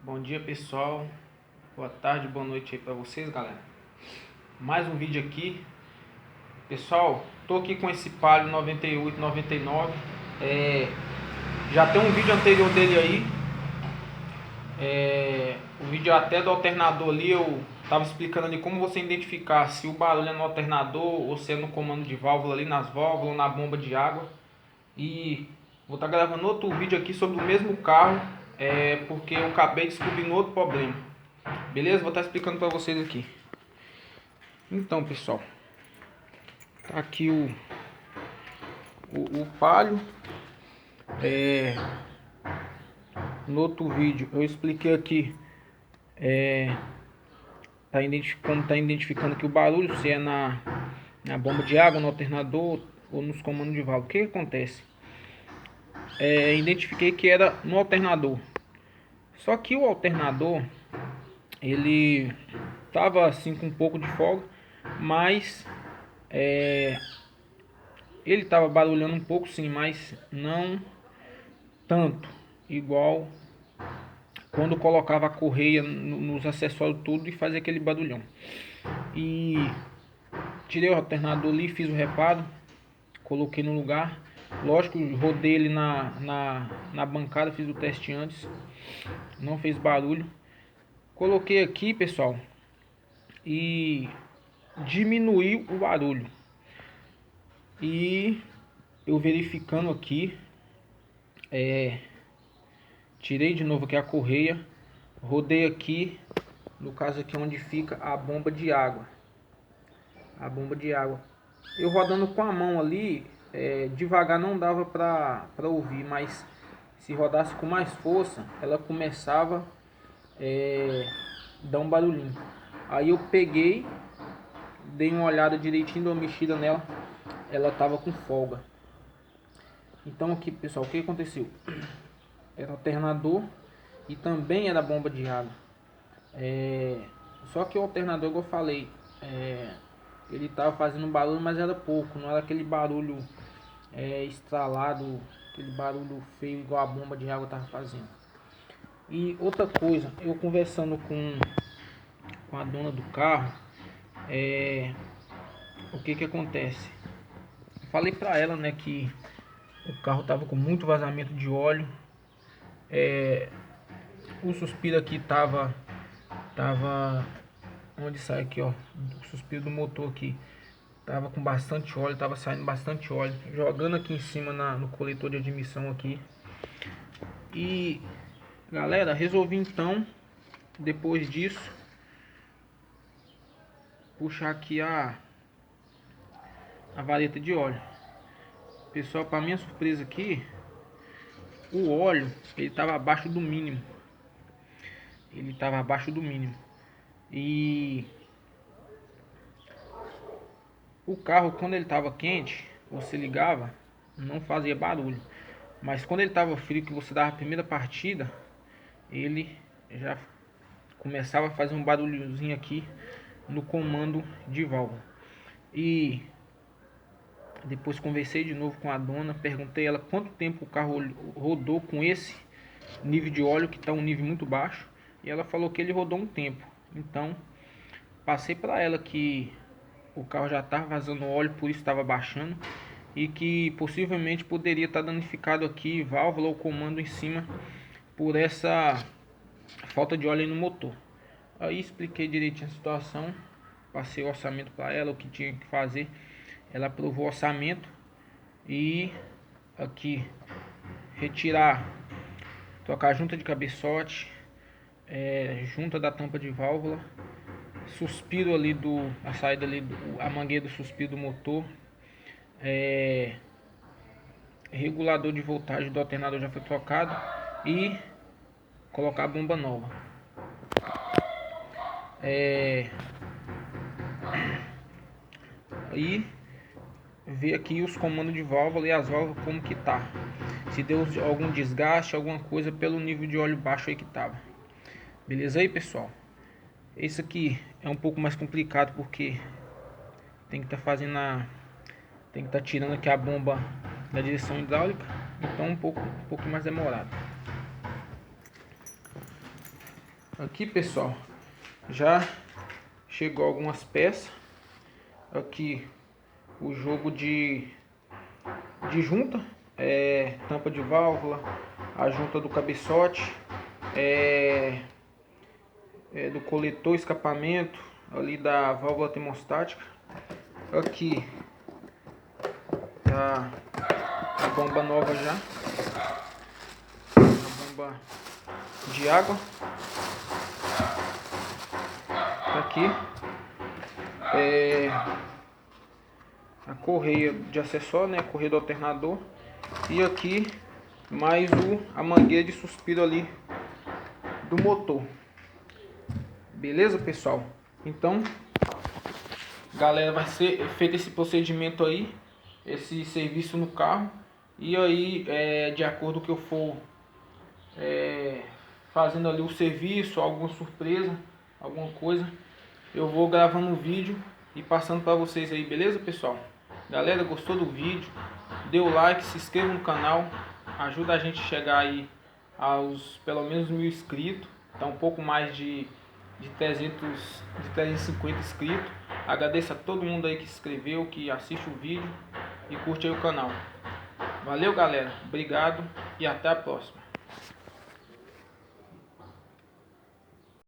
Bom dia, pessoal, boa tarde, boa noite aí pra vocês, galera. Mais um vídeo aqui, pessoal. Tô aqui com esse Palio 9899. Já tem um vídeo anterior dele aí. O vídeo até do alternador ali, eu tava explicando ali como você identificar se o barulho é no alternador ou se é no comando de válvula ali, nas válvulas ou na bomba de água. E vou estar gravando outro vídeo aqui sobre o mesmo carro, porque eu acabei descobrindo outro problema. Beleza? Vou estar explicando para vocês aqui. Então, pessoal, tá aqui o Palio. No outro vídeo eu expliquei aqui como tá identificando aqui o barulho, se é na bomba de água, no alternador ou nos comandos de válvula. O que acontece? Identifiquei que era no alternador. Só que o alternador, ele tava assim com um pouco de folga, mas ele tava barulhando um pouco sim, mas não tanto igual quando colocava a correia nos acessórios tudo e fazia aquele barulhão. E tirei o alternador ali, fiz o reparo, coloquei no lugar. Lógico, rodei ele na bancada, fiz o teste antes, não fez barulho. Coloquei aqui, pessoal, e diminuiu o barulho. E eu verificando aqui, tirei de novo aqui a correia, rodei aqui, no caso aqui onde fica a bomba de água. Eu rodando com a mão ali, devagar não dava pra ouvir, mas se rodasse com mais força, ela começava a dar um barulhinho. Aí eu peguei, dei uma olhada direitinho, dei uma mexida nela, ela tava com folga. Então aqui, pessoal, o que aconteceu? Era alternador e também era bomba de água. Só que o alternador, como eu falei, ele estava fazendo um barulho, mas era pouco, não era aquele barulho estralado, aquele barulho feio igual a bomba de água estava fazendo. E outra coisa, eu conversando com a dona do carro, o que que acontece? Falei pra ela, né, que o carro tava com muito vazamento de óleo. O suspiro aqui tava onde sai aqui, ó, o suspiro do motor aqui tava com bastante óleo, tava saindo bastante óleo, jogando aqui em cima no coletor de admissão aqui. E galera, resolvi então, depois disso, puxar aqui a vareta de óleo. Pessoal, para minha surpresa aqui, o óleo ele tava abaixo do mínimo. E o carro, quando ele tava quente, você ligava, não fazia barulho. Mas quando ele tava frio, que você dava a primeira partida, ele já começava a fazer um barulhozinho aqui no comando de válvula. E depois conversei de novo com a dona, perguntei ela quanto tempo o carro rodou com esse nível de óleo, que está um nível muito baixo, e ela falou que ele rodou um tempo. Então passei para ela que o carro já estava vazando óleo, por isso estava baixando, e que possivelmente poderia estar danificado aqui válvula ou comando em cima por essa falta de óleo aí no motor. Aí expliquei direitinho a situação, passei o orçamento para ela, o que tinha que fazer. Ela aprovou o orçamento e aqui retirar, trocar a junta de cabeçote, junta da tampa de válvula, suspiro ali a saída ali, a mangueira do suspiro do motor, regulador de voltagem do alternador já foi trocado e colocar a bomba nova. E ver aqui os comandos de válvula e as válvulas como que tá, se deu algum desgaste, alguma coisa pelo nível de óleo baixo aí que tava. Beleza aí, pessoal? Esse aqui é um pouco mais complicado porque tem que estar tirando aqui a bomba da direção hidráulica, então um pouco mais demorado. Aqui, pessoal, já chegou algumas peças. Aqui o jogo de junta, tampa de válvula, a junta do cabeçote, do coletor, escapamento ali da válvula termostática. Aqui tá a bomba nova já, a bomba de água. Tá aqui a correia de acessório, né, a correia do alternador, e aqui mais a mangueira de suspiro ali do motor. Beleza, pessoal? Então, galera, vai ser feito esse procedimento aí, esse serviço no carro, e aí de acordo com o que eu for fazendo ali o serviço, alguma surpresa, alguma coisa, eu vou gravando um vídeo e passando para vocês aí, beleza, pessoal? Galera, gostou do vídeo? Dê o like, se inscreva no canal, ajuda a gente a chegar aí aos pelo menos 1000 inscritos. Tá um pouco mais de 350 inscritos. Agradeço a todo mundo aí que se inscreveu, que assiste o vídeo e curte aí o canal. Valeu, galera, obrigado e até a próxima.